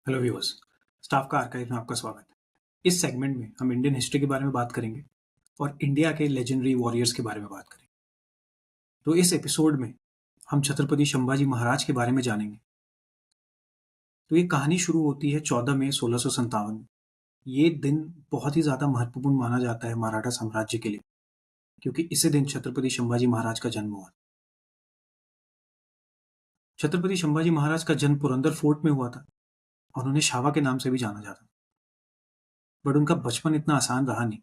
Hello viewers. Staff का archive में आपका स्वागत है। इस सेगमेंट में हम इंडियन हिस्ट्री के बारे में बात करेंगे और इंडिया के लेजेंडरी वॉरियर्स के बारे में बात करेंगे। तो इस एपिसोड में हम छत्रपति संभाजी महाराज के बारे में जानेंगे। तो ये कहानी शुरू होती है 14 मई 1657 में। ये दिन बहुत ही ज़्यादा महत्वपूर्ण माना जाता है मराठा साम्राज्य के लिए, क्योंकि इसी दिन छत्रपति संभाजी महाराज का जन्म हुआ। छत्रपति संभाजी महाराज का जन्म पुरंदर फोर्ट में हुआ था और उन्हें छावा के नाम से भी जाना जाता। बट उनका बचपन इतना आसान रहा नहीं।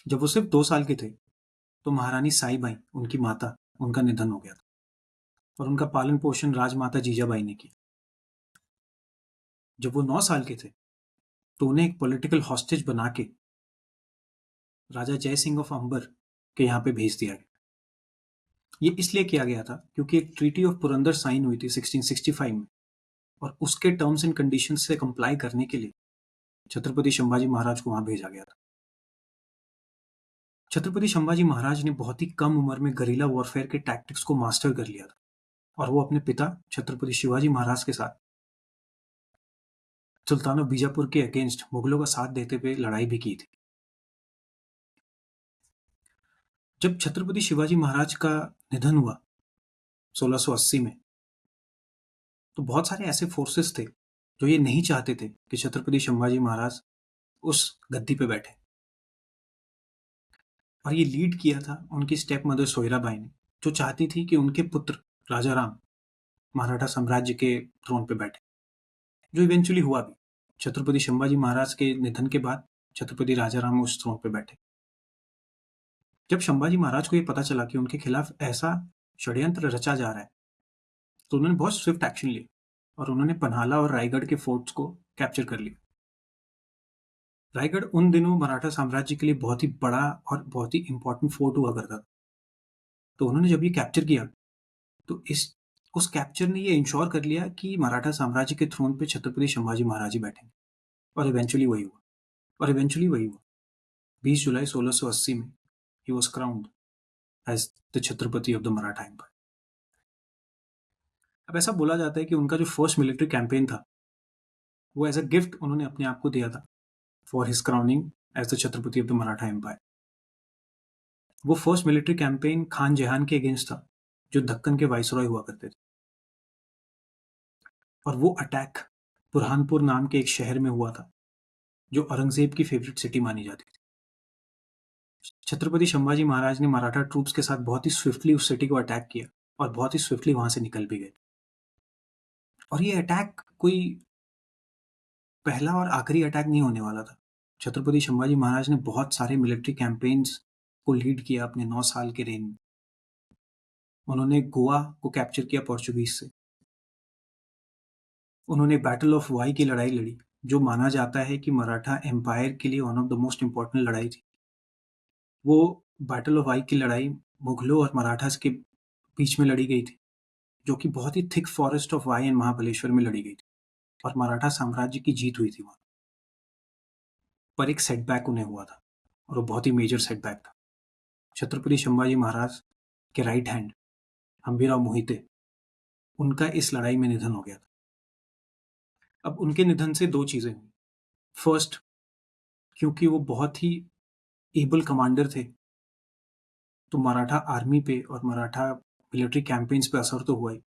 जब वो सिर्फ 2 साल के थे तो महारानी साईबाई, उनकी माता, उनका निधन हो गया था और उनका पालन पोषण राजमाता जीजाबाई ने किया। जब वो 9 साल के थे तो उन्हें एक पॉलिटिकल हॉस्टेज बना के राजा जय सिंह ऑफ अंबर के यहाँ पे भेज दिया गया। ये इसलिए किया गया था क्योंकि एक ट्रीटी ऑफ पुरंदर साइन हुई थी 1665 में, और उसके टर्म्स एंड कंडीशंस से कंप्लाई करने के लिए छत्रपति संभाजी महाराज को वहां भेजा गया था। छत्रपति संभाजी महाराज ने बहुत ही कम उम्र में गरिला वॉरफेयर के टैक्टिक्स को मास्टर कर लिया था और वो अपने पिता छत्रपति शिवाजी महाराज के साथ सुल्तान ऑफ बीजापुर के अगेंस्ट मुगलों का साथ देते हुए लड़ाई भी की थी। जब छत्रपति शिवाजी महाराज का निधन हुआ 1680 में, तो बहुत सारे ऐसे फोर्सेस थे जो ये नहीं चाहते थे कि छत्रपति संभाजी महाराज उस गद्दी पे बैठे, और ये लीड किया था उनकी स्टेप मदर सोयराबाई ने, जो चाहती थी कि उनके पुत्र राजा राम मराठा साम्राज्य के थ्रोन पे बैठे, जो इवेंचुअली हुआ भी। छत्रपति संभाजी महाराज के निधन के बाद छत्रपति राजा राम उस थ्रोन पे बैठे। जब संभाजी महाराज को ये पता चला कि उनके खिलाफ ऐसा षड्यंत्र रचा जा रहा है, तो उन्होंने बहुत स्विफ्ट एक्शन लिया और उन्होंने पन्हाला और रायगढ़ के फोर्ट्स को कैप्चर कर लिया। रायगढ़ उन दिनों मराठा साम्राज्य के लिए बहुत ही बड़ा और बहुत ही इंपॉर्टेंट फोर्ट हुआ करता था। तो उन्होंने जब ये कैप्चर किया तो उस कैप्चर ने ये इंश्योर कर लिया कि मराठा साम्राज्य के थ्रोन पे छत्रपति संभाजी महाराज ही बैठेंगे, और इवेंचुअली वही हुआ। 20 जुलाई 1680 में he was crowned as the Chhatrapati of the Maratha empire. अब ऐसा बोला जाता है कि उनका जो फर्स्ट मिलिट्री कैंपेन था वो एज अ गिफ्ट उन्होंने अपने आप को दिया था for his crowning as the Chhatrapati of the Maratha empire. वो first military campaign Khan Jahan के अगेंस्ट था, जो दक्कन के वाइसरॉय हुआ करते थे, और वो अटैक बुरहानपुर नाम के एक शहर में हुआ था जो औरंगजेब की फेवरेट सिटी मानी जाती थी। छत्रपति संभाजी महाराज ने मराठा ट्रूप्स के साथ बहुत ही स्विफ्टली उस सिटी को अटैक किया और बहुत ही स्विफ्टली वहां से निकल भी गए। और ये अटैक कोई पहला और आखिरी अटैक नहीं होने वाला था। छत्रपति संभाजी महाराज ने बहुत सारे मिलिट्री कैंपेन्स को लीड किया अपने 9 साल के रेन में। उन्होंने गोवा को कैप्चर किया पोर्चुगीज से। उन्होंने बैटल ऑफ वाई की लड़ाई लड़ी, जो माना जाता है कि मराठा एम्पायर के लिए one of the most important लड़ाई थी। वो बैटल ऑफ वाई की लड़ाई मुगलों और मराठास के बीच में लड़ी गई थी, जो कि बहुत ही thick forest of Wai and Mahabaleshwar में लड़ी गई थी, और मराठा साम्राज्य की जीत हुई थी वहां। पर एक सेटबैक उन्हें हुआ था, और वो बहुत ही मेजर सेटबैक था। छत्रपति संभाजी महाराज के राइट हैंड हम्बीराव मोहिते, उनका इस लड़ाई में निधन हो गया था। अब उनके निधन से दो चीजें हुई। फर्स्ट, क्योंकि वो बहुत ही एबल कमांडर थे, तो मराठा आर्मी पे और मराठा मिलिट्री कैंपेन्स पे असर तो हुआ ही।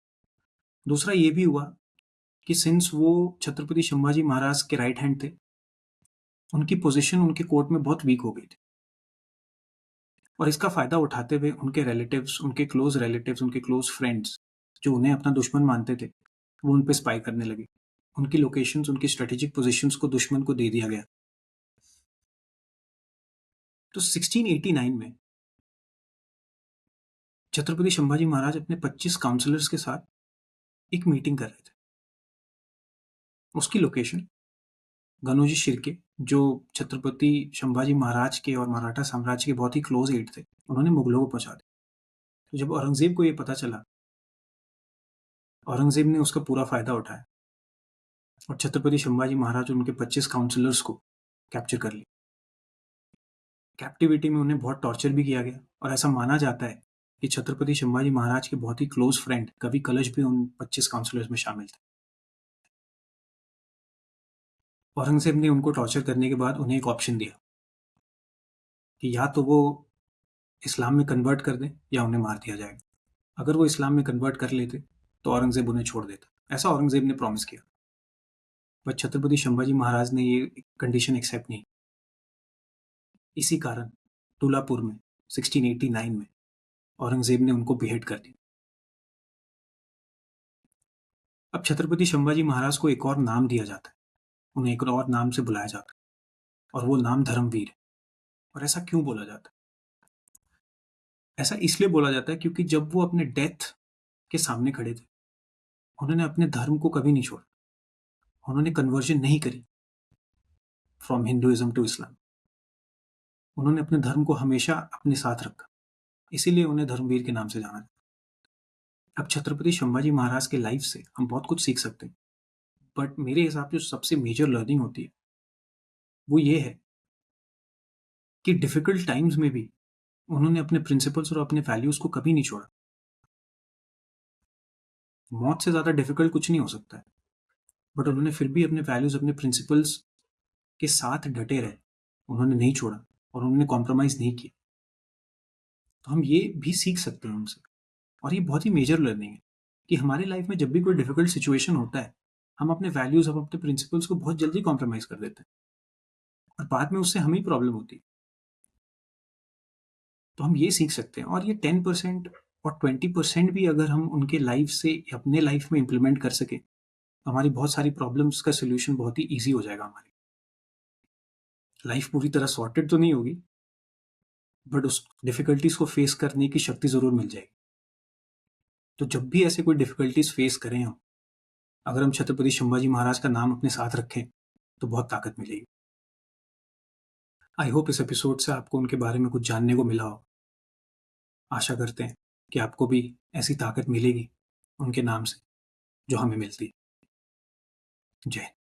दूसरा ये भी हुआ कि सिंस वो छत्रपति संभाजी महाराज के राइट हैंड थे, उनकी पोजीशन उनके कोर्ट में बहुत वीक हो गई थी, और इसका फायदा उठाते हुए उनके रिलेटिव्स, उनके क्लोज फ्रेंड्स, जो उन्हें अपना दुश्मन मानते थे, वो उन पे स्पाई करने लगे। उनकी लोकेशंस, उनकी स्ट्रेटेजिक पोजीशंस को दुश्मन को दे दिया गया। तो 1689 में छत्रपति संभाजी महाराज अपने 25 काउंसलर्स के साथ एक मीटिंग कर रहे थे। उसकी लोकेशन गनोजी शिर्के, जो छत्रपति संभाजी महाराज के और मराठा साम्राज्य के बहुत ही क्लोज एड थे, उन्होंने मुगलों को पहुंचा दिया। तो जब औरंगजेब को यह पता चला, औरंगजेब ने उसका पूरा फायदा उठाया और छत्रपति संभाजी महाराज और उनके 25 काउंसलर्स को कैप्चर कर लिया। कैप्टिविटी में उन्हें बहुत टॉर्चर भी किया गया, और ऐसा माना जाता है कि छत्रपति संभाजी महाराज के बहुत ही क्लोज फ्रेंड कवि कलश भी उन 25 काउंसलर्स में शामिल थे। औरंगज़ेब ने उनको टॉर्चर करने के बाद उन्हें एक ऑप्शन दिया कि या तो वो इस्लाम में कन्वर्ट कर दें या उन्हें मार दिया जाएगा। अगर वो इस्लाम में कन्वर्ट कर लेते, तो औरंगज़ेब उन्हें छोड़ देता। ऐसा औरंगज़ेब ने प्रॉमिस किया। बट छत्रपति संभाजी महाराज ने ये कंडीशन एक्सेप्ट नहीं। इसी कारण तुलापुर में 1689 में औरंगज़ेब ने उनको बेहेड कर दिया। अब छत्रपति संभाजी महाराज को एक और नाम दिया जाता है, उन्हें एक और नाम से बुलाया जाता है और वो नाम धर्मवीर है। और ऐसा क्यों बोला जाता है? ऐसा इसलिए बोला जाता है क्योंकि जब वो अपने डेथ के सामने खड़े थे, उन्होंने अपने धर्म को कभी नहीं छोड़ा। उन्होंने कन्वर्जन नहीं करी फ्रॉम हिंदुइज्म टू इस्लाम। उन्होंने अपने धर्म को हमेशा अपने साथ रखा, इसीलिए उन्हें धर्मवीर के नाम से जाना जाता है। अब छत्रपति संभाजी महाराज के लाइफ से हम बहुत कुछ सीख सकते हैं, बट मेरे हिसाब से जो सबसे मेजर लर्निंग होती है वो ये है कि डिफिकल्ट टाइम्स में भी उन्होंने अपने प्रिंसिपल्स और अपने वैल्यूज को कभी नहीं छोड़ा। मौत से ज्यादा डिफिकल्ट कुछ नहीं हो सकता है, बट उन्होंने फिर भी अपने वैल्यूज, अपने प्रिंसिपल्स के साथ डटे रहे। उन्होंने नहीं छोड़ा और उन्होंने कॉम्प्रोमाइज नहीं किया। तो हम ये भी सीख सकते हैं उनसे, और ये बहुत ही मेजर लर्निंग है कि हमारे लाइफ में जब भी कोई डिफिकल्ट सिचुएशन होता है, हम अपने वैल्यूज, हम अपने प्रिंसिपल्स को बहुत जल्दी कॉम्प्रोमाइज कर देते हैं और बाद में उससे हमें ही प्रॉब्लम होती है। तो हम ये सीख सकते हैं, और ये 10% और 20% भी अगर हम उनके लाइफ से अपने लाइफ में इम्प्लीमेंट कर सके, तो हमारी बहुत सारी प्रॉब्लम्स का सोल्यूशन बहुत ही ईजी हो जाएगा। हमारी लाइफ पूरी तरह सॉर्टेड तो नहीं होगी, बट उस डिफिकल्टीज को फेस करने की शक्ति जरूर मिल जाएगी। तो जब भी ऐसे कोई डिफिकल्टीज फेस करें हम, अगर हम छत्रपति संभाजी महाराज का नाम अपने साथ रखें, तो बहुत ताकत मिलेगी। आई होप इस एपिसोड से आपको उनके बारे में कुछ जानने को मिला हो। आशा करते हैं कि आपको भी ऐसी ताकत मिलेगी उनके नाम से, जो हमें मिलती है। जय हिंद।